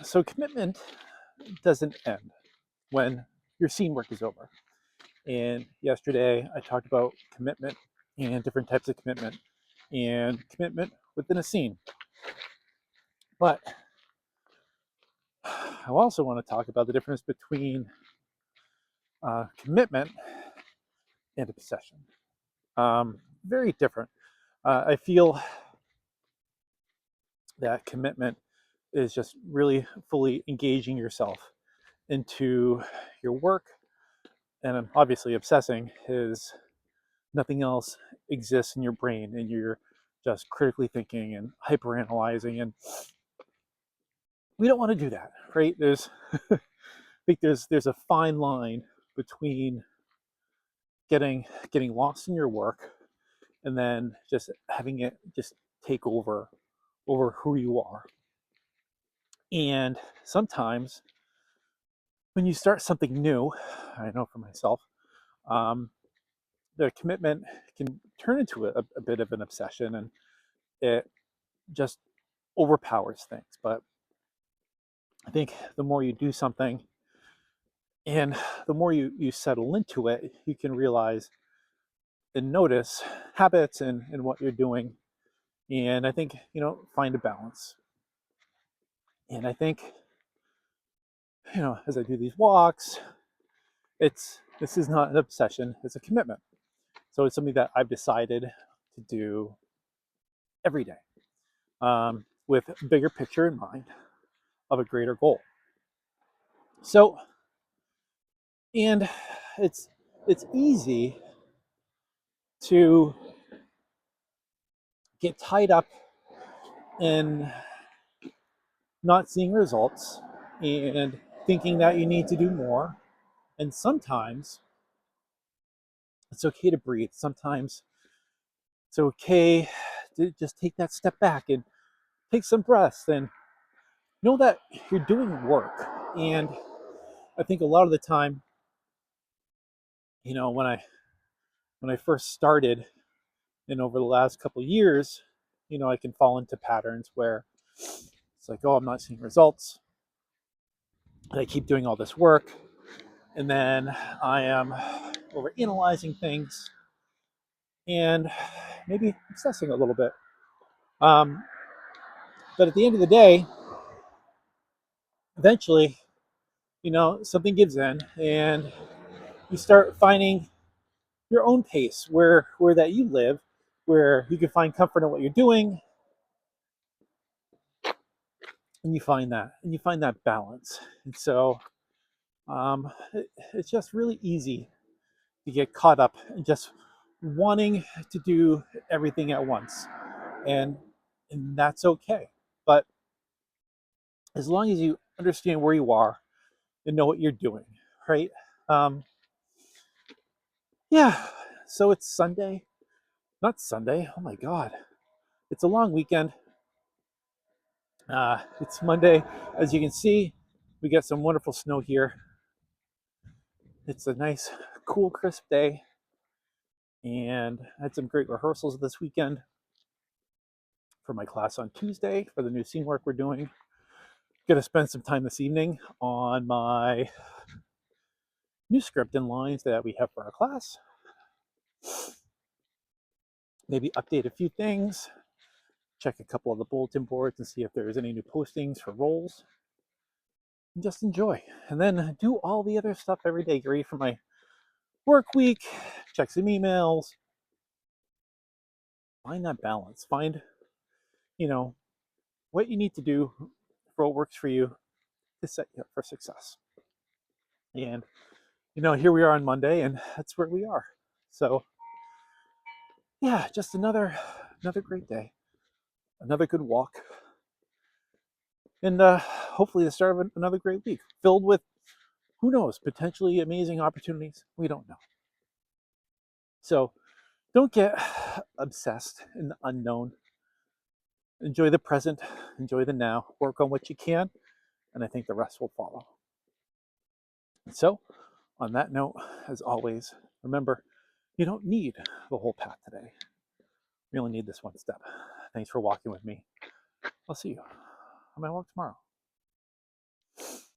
So commitment doesn't end when your scene work is over. And yesterday I talked about commitment and different types of commitment and commitment within a scene. But I also want to talk about the difference between commitment and obsession. Very different. I feel that commitment is just really fully engaging yourself into your work, and obviously obsessing is nothing else exists in your brain and you're just critically thinking and hyper analyzing, and we don't want to do that, right? I think there's a fine line between getting lost in your work and then just having it just take over who you are. And sometimes when you start something new, I know for myself, um, the commitment can turn into a bit of an obsession, and it just overpowers things. But I think the more you do something and the more you settle into it, you can realize and notice habits and what you're doing. And I think, find a balance. And I think, as I do these walks, this is not an obsession, it's a commitment. So it's something that I've decided to do every day, with a bigger picture in mind of a greater goal. So, and it's easy to get tied up in not seeing results and thinking that you need to do more. And sometimes it's okay to breathe. Sometimes it's okay to just take that step back and take some breaths and know that you're doing work. And I think a lot of the time, when I first started and over the last couple of years, I can fall into patterns where it's like, oh, I'm not seeing results. And I keep doing all this work. And then I am over analyzing things and maybe obsessing a little bit. Um, but at the end of the day, eventually, something gives in and you start finding your own pace where that you live, where you can find comfort in what you're doing, and you find that balance. And so it's just really easy to get caught up in just wanting to do everything at once, and and that's okay. But as long as you understand where you are and know what you're doing, right? Um, yeah. So it's Sunday, not Sunday. Oh my God, it's a long weekend. It's Monday, as you can see. We got some wonderful snow here. It's a nice, cool, crisp day, and I had some great rehearsals this weekend for my class on Tuesday for the new scene work we're doing. Gonna spend some time this evening on my new script and lines that we have for our class. Maybe update a few things, check a couple of the bulletin boards and see if there's any new postings for roles, and just enjoy. And then do all the other stuff every day. Get ready for my work week, check some emails, find that balance. Find, you know, what you need to do for what works for you to set you up for success. And, here we are on Monday, and that's where we are. So, yeah, just another great day, another good walk, and hopefully the start of another great week filled with, who knows, potentially amazing opportunities. We don't know. So don't get obsessed in the unknown. Enjoy the present, enjoy the now, work on what you can, and I think the rest will follow. And so, on that note, as always, remember, you don't need the whole path today. You only need this one step. Thanks for walking with me. I'll see you on my walk tomorrow.